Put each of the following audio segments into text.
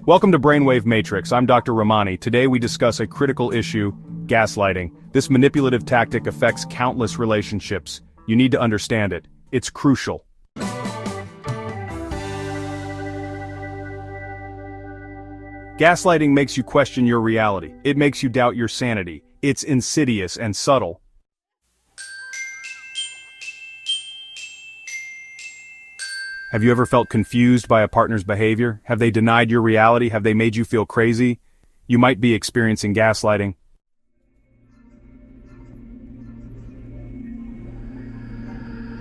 Welcome to Brainwave Matrix. I'm Dr. Ramani. Today we discuss a critical issue, gaslighting. This manipulative tactic affects countless relationships. You need to understand it. It's crucial. Gaslighting makes you question your reality. It makes you doubt your sanity. It's insidious and subtle. Have you ever felt confused by a partner's behavior? Have they denied your reality? Have they made you feel crazy? You might be experiencing gaslighting.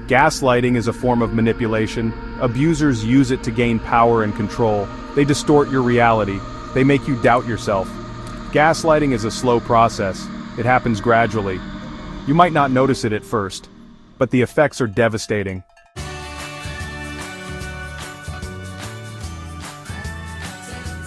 Gaslighting is a form of manipulation. Abusers use it to gain power and control. They distort your reality. They make you doubt yourself. Gaslighting is a slow process. It happens gradually. You might not notice it at first, but the effects are devastating.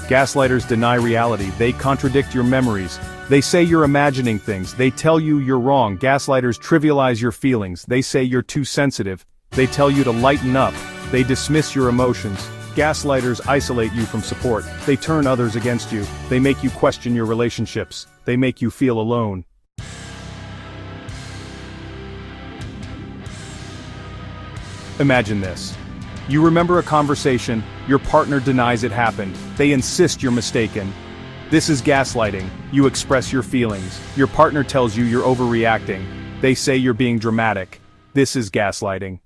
Gaslighters deny reality. They contradict your memories. They say you're imagining things. They tell you you're wrong. Gaslighters trivialize your feelings. They say you're too sensitive. They tell you to lighten up. They dismiss your emotions. Gaslighters isolate you from support. They turn others against you. They make you question your relationships. They make you feel alone. Imagine this. You remember a conversation, your partner denies it happened, they insist you're mistaken. This is gaslighting. You express your feelings. Your partner tells you you're overreacting. They say you're being dramatic. This is gaslighting.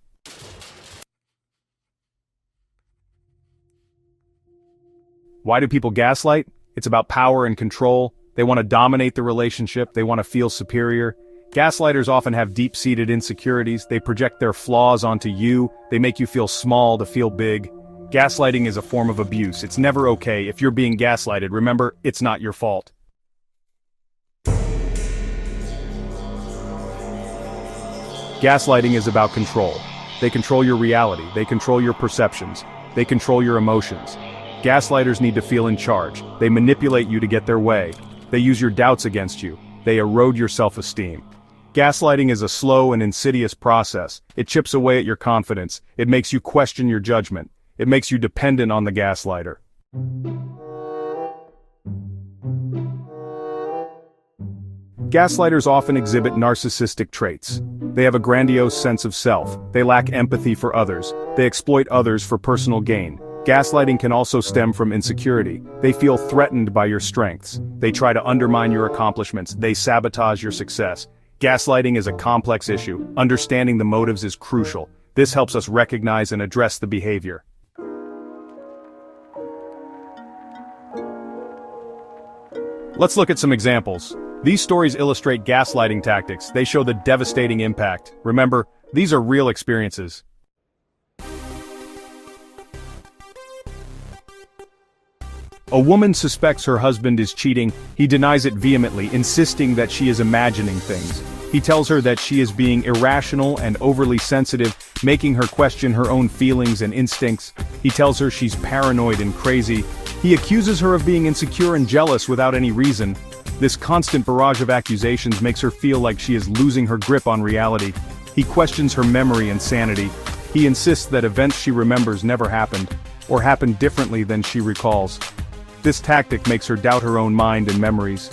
Why do people gaslight? It's about power and control. They want to dominate the relationship. They want to feel superior. Gaslighters often have deep-seated insecurities. They project their flaws onto you. They make you feel small to feel big. Gaslighting is a form of abuse. It's never okay. If you're being gaslighted, remember, it's not your fault. Gaslighting is about control. They control your reality. They control your perceptions. They control your emotions. Gaslighters need to feel in charge. They manipulate you to get their way. They use your doubts against you. They erode your self-esteem. Gaslighting is a slow and insidious process. It chips away at your confidence. It makes you question your judgment. It makes you dependent on the gaslighter. Gaslighters often exhibit narcissistic traits. They have a grandiose sense of self. They lack empathy for others. They exploit others for personal gain. Gaslighting can also stem from insecurity. They feel threatened by your strengths. They try to undermine your accomplishments. They sabotage your success. Gaslighting is a complex issue. Understanding the motives is crucial. This helps us recognize and address the behavior. Let's look at some examples. These stories illustrate gaslighting tactics. They show the devastating impact. Remember, these are real experiences. A woman suspects her husband is cheating. He denies it vehemently, insisting that she is imagining things. He tells her that she is being irrational and overly sensitive, making her question her own feelings and instincts. He tells her she's paranoid and crazy. He accuses her of being insecure and jealous without any reason. This constant barrage of accusations makes her feel like she is losing her grip on reality. He questions her memory and sanity. He insists that events she remembers never happened, or happened differently than she recalls. This tactic makes her doubt her own mind and memories.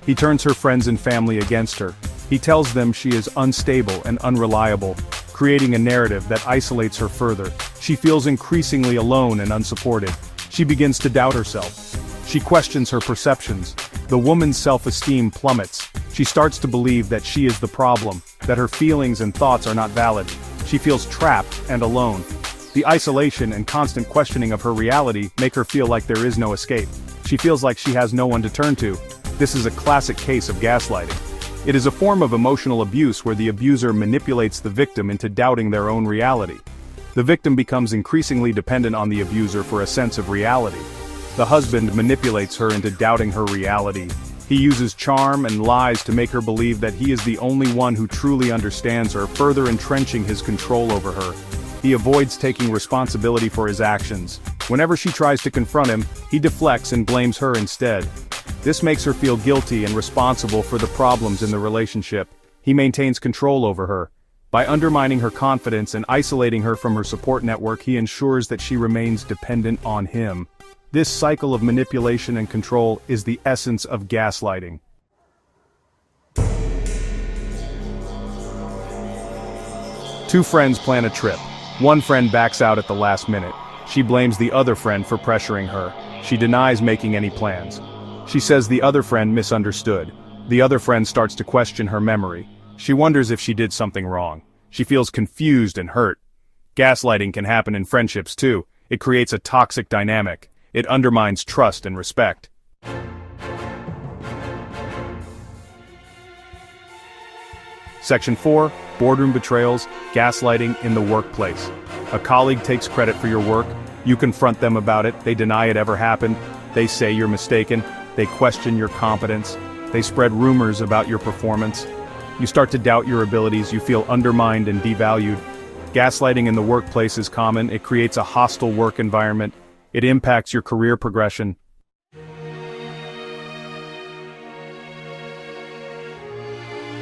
He turns her friends and family against her. He tells them she is unstable and unreliable, creating a narrative that isolates her further. She feels increasingly alone and unsupported. She begins to doubt herself. She questions her perceptions. The woman's self-esteem plummets. She starts to believe that she is the problem, that her feelings and thoughts are not valid. She feels trapped and alone. The isolation and constant questioning of her reality make her feel like there is no escape. She feels like she has no one to turn to. This is a classic case of gaslighting. It is a form of emotional abuse where the abuser manipulates the victim into doubting their own reality. The victim becomes increasingly dependent on the abuser for a sense of reality. The husband manipulates her into doubting her reality. He uses charm and lies to make her believe that he is the only one who truly understands her, further entrenching his control over her. He avoids taking responsibility for his actions. Whenever she tries to confront him, he deflects and blames her instead. This makes her feel guilty and responsible for the problems in the relationship. He maintains control over her. By undermining her confidence and isolating her from her support network, he ensures that she remains dependent on him. This cycle of manipulation and control is the essence of gaslighting. Two friends plan a trip. One friend backs out at the last minute. She blames the other friend for pressuring her. She denies making any plans. She says the other friend misunderstood. The other friend starts to question her memory. She wonders if she did something wrong. She feels confused and hurt. Gaslighting can happen in friendships too. It creates a toxic dynamic. It undermines trust and respect. Section 4. Boardroom betrayals, gaslighting in the workplace. A colleague takes credit for your work. You confront them about it. They deny it ever happened. They say you're mistaken. They question your competence. They spread rumors about your performance. You start to doubt your abilities. You feel undermined and devalued. Gaslighting in the workplace is common. It creates a hostile work environment. It impacts your career progression.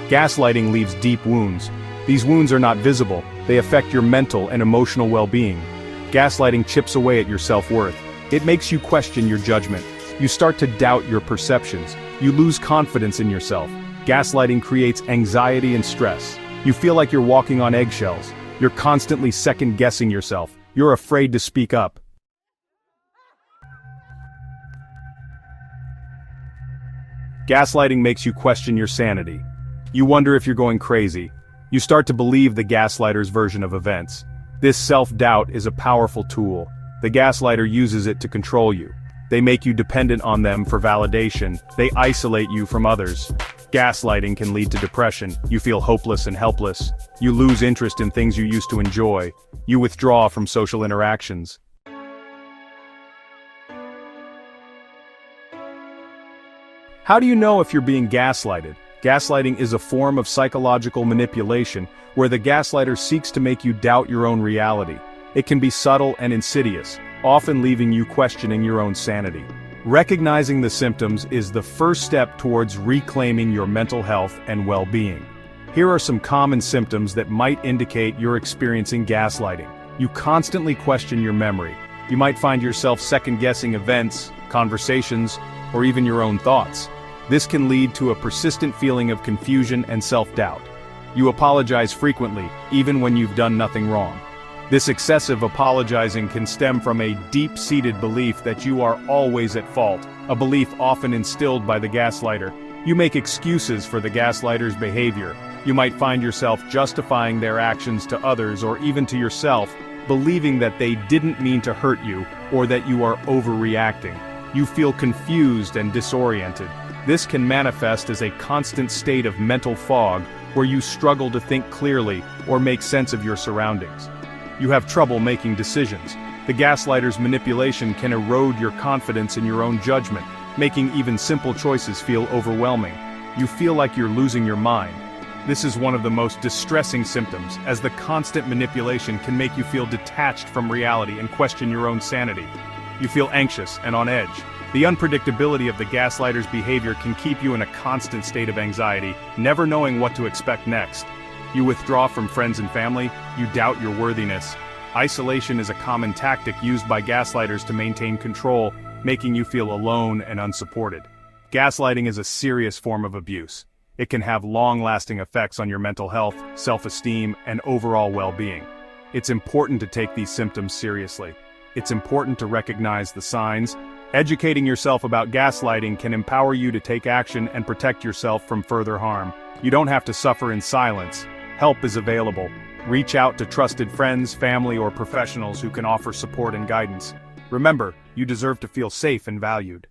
Gaslighting leaves deep wounds. These wounds are not visible. They affect your mental and emotional well-being. Gaslighting chips away at your self-worth. It makes you question your judgment. You start to doubt your perceptions. You lose confidence in yourself. Gaslighting creates anxiety and stress. You feel like you're walking on eggshells. You're constantly second-guessing yourself. You're afraid to speak up. Gaslighting makes you question your sanity. You wonder if you're going crazy. You start to believe the gaslighter's version of events. This self-doubt is a powerful tool. The gaslighter uses it to control you. They make you dependent on them for validation. They isolate you from others. Gaslighting can lead to depression. You feel hopeless and helpless. You lose interest in things you used to enjoy. You withdraw from social interactions. How do you know if you're being gaslighted? Gaslighting is a form of psychological manipulation where the gaslighter seeks to make you doubt your own reality. It can be subtle and insidious, often leaving you questioning your own sanity. Recognizing the symptoms is the first step towards reclaiming your mental health and well-being. Here are some common symptoms that might indicate you're experiencing gaslighting. You constantly question your memory. You might find yourself second-guessing events, conversations, or even your own thoughts. This can lead to a persistent feeling of confusion and self-doubt. You apologize frequently, even when you've done nothing wrong. This excessive apologizing can stem from a deep-seated belief that you are always at fault, a belief often instilled by the gaslighter. You make excuses for the gaslighter's behavior. You might find yourself justifying their actions to others or even to yourself, believing that they didn't mean to hurt you or that you are overreacting. You feel confused and disoriented. This can manifest as a constant state of mental fog where you struggle to think clearly or make sense of your surroundings. You have trouble making decisions. The gaslighter's manipulation can erode your confidence in your own judgment, making even simple choices feel overwhelming. You feel like you're losing your mind. This is one of the most distressing symptoms, as the constant manipulation can make you feel detached from reality and question your own sanity. You feel anxious and on edge. The unpredictability of the gaslighter's behavior can keep you in a constant state of anxiety, never knowing what to expect next. You withdraw from friends and family. You doubt your worthiness. Isolation is a common tactic used by gaslighters to maintain control, making you feel alone and unsupported. Gaslighting is a serious form of abuse. It can have long-lasting effects on your mental health, self-esteem, and overall well-being. It's important to take these symptoms seriously. It's important to recognize the signs. Educating yourself about gaslighting can empower you to take action and protect yourself from further harm. You don't have to suffer in silence. Help is available. Reach out to trusted friends, family, or professionals who can offer support and guidance. Remember, you deserve to feel safe and valued.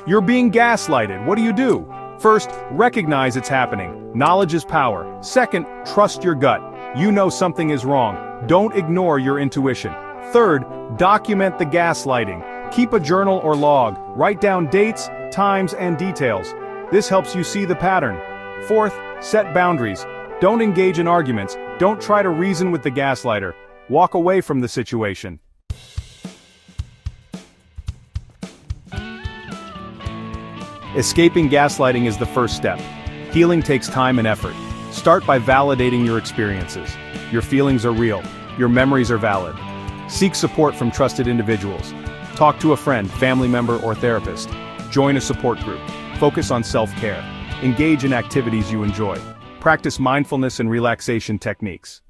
You're being gaslighted. What do? First, recognize it's happening. Knowledge is power. Second, trust your gut. You know something is wrong. Don't ignore your intuition. Third, document the gaslighting. Keep a journal or log. Write down dates, times, and details. This helps you see the pattern. Fourth, set boundaries. Don't engage in arguments. Don't try to reason with the gaslighter. Walk away from the situation. Escaping gaslighting is the first step. Healing takes time and effort. Start by validating your experiences. Your feelings are real. Your memories are valid. Seek support from trusted individuals. Talk to a friend, family member, or therapist. Join a support group. Focus on self-care. Engage in activities you enjoy. Practice mindfulness and relaxation techniques.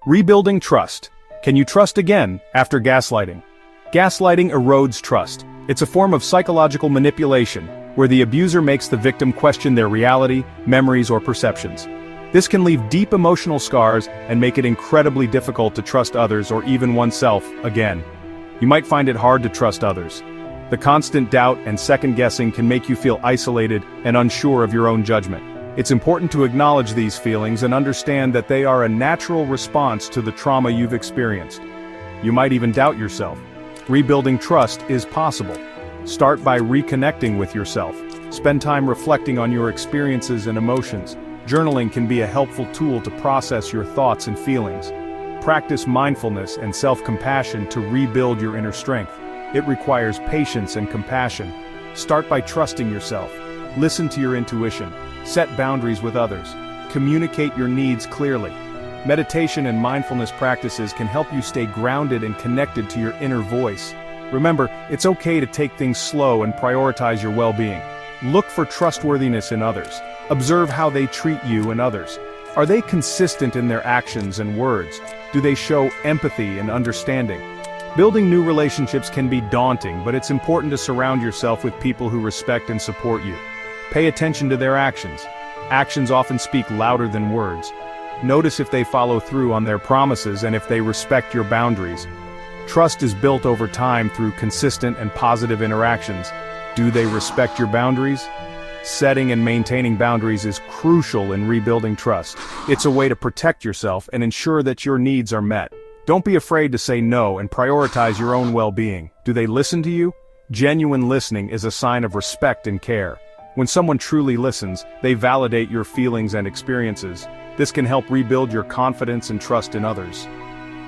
Rebuilding trust. Can you trust again after gaslighting? Gaslighting erodes trust. It's a form of psychological manipulation, where the abuser makes the victim question their reality, memories, or perceptions. This can leave deep emotional scars and make it incredibly difficult to trust others or even oneself again. You might find it hard to trust others. The constant doubt and second-guessing can make you feel isolated and unsure of your own judgment. It's important to acknowledge these feelings and understand that they are a natural response to the trauma you've experienced. You might even doubt yourself. Rebuilding trust is possible. Start by reconnecting with yourself. Spend time reflecting on your experiences and emotions. Journaling can be a helpful tool to process your thoughts and feelings. Practice mindfulness and self-compassion to rebuild your inner strength. It requires patience and compassion. Start by trusting yourself. Listen to your intuition. Set boundaries with others. Communicate your needs clearly. Meditation and mindfulness practices can help you stay grounded and connected to your inner voice. Remember, it's okay to take things slow and prioritize your well-being. Look for trustworthiness in others. Observe how they treat you and others. Are they consistent in their actions and words? Do they show empathy and understanding? Building new relationships can be daunting, but it's important to surround yourself with people who respect and support you. Pay attention to their actions. Actions often speak louder than words. Notice if they follow through on their promises and if they respect your boundaries. Trust is built over time through consistent and positive interactions. Do they respect your boundaries? Setting and maintaining boundaries is crucial in rebuilding trust. It's a way to protect yourself and ensure that your needs are met. Don't be afraid to say no and prioritize your own well-being. Do they listen to you? Genuine listening is a sign of respect and care. When someone truly listens, they validate your feelings and experiences. This can help rebuild your confidence and trust in others.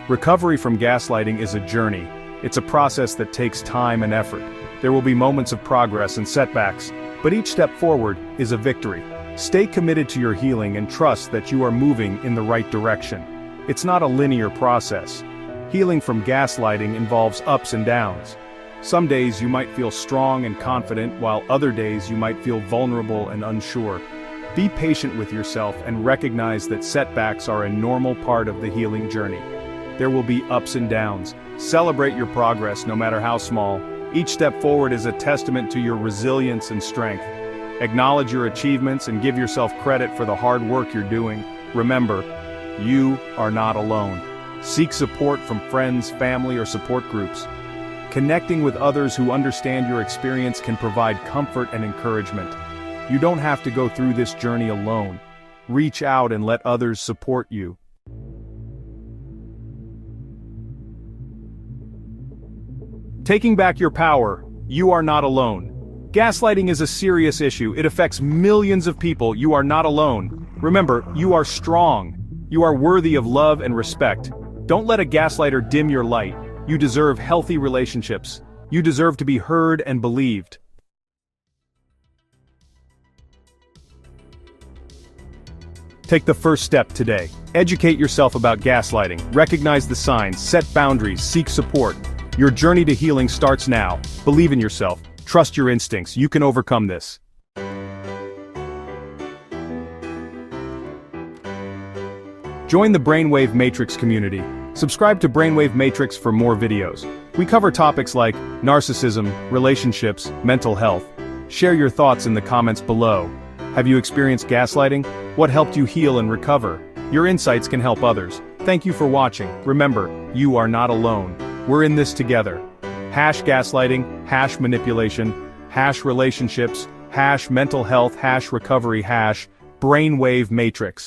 Recovery from gaslighting is a journey. It's a process that takes time and effort. There will be moments of progress and setbacks, but each step forward is a victory. Stay committed to your healing and trust that you are moving in the right direction. It's not a linear process. Healing from gaslighting involves ups and downs. Some days you might feel strong and confident, while other days you might feel vulnerable and unsure. Be patient with yourself and recognize that setbacks are a normal part of the healing journey. There will be ups and downs. Celebrate your progress no matter how small. Each step forward is a testament to your resilience and strength. Acknowledge your achievements and give yourself credit for the hard work you're doing. Remember, you are not alone. Seek support from friends, family, or support groups. Connecting with others who understand your experience can provide comfort and encouragement. You don't have to go through this journey alone. Reach out and let others support you. Taking back your power, you are not alone. Gaslighting is a serious issue. It affects millions of people. You are not alone. Remember, you are strong. You are worthy of love and respect. Don't let a gaslighter dim your light. You deserve healthy relationships. You deserve to be heard and believed. Take the first step today. Educate yourself about gaslighting. Recognize the signs, set boundaries, seek support. Your journey to healing starts now. Believe in yourself. Trust your instincts. You can overcome this. Join the Brainwave Matrix community. Subscribe to Brainwave Matrix for more videos. We cover topics like narcissism, relationships, mental health. Share your thoughts in the comments below. Have you experienced gaslighting? What helped you heal and recover? Your insights can help others. Thank you for watching. Remember, you are not alone. We're in this together. #gaslighting, #manipulation, #relationships, #mental health, #recovery, #Brainwave Matrix.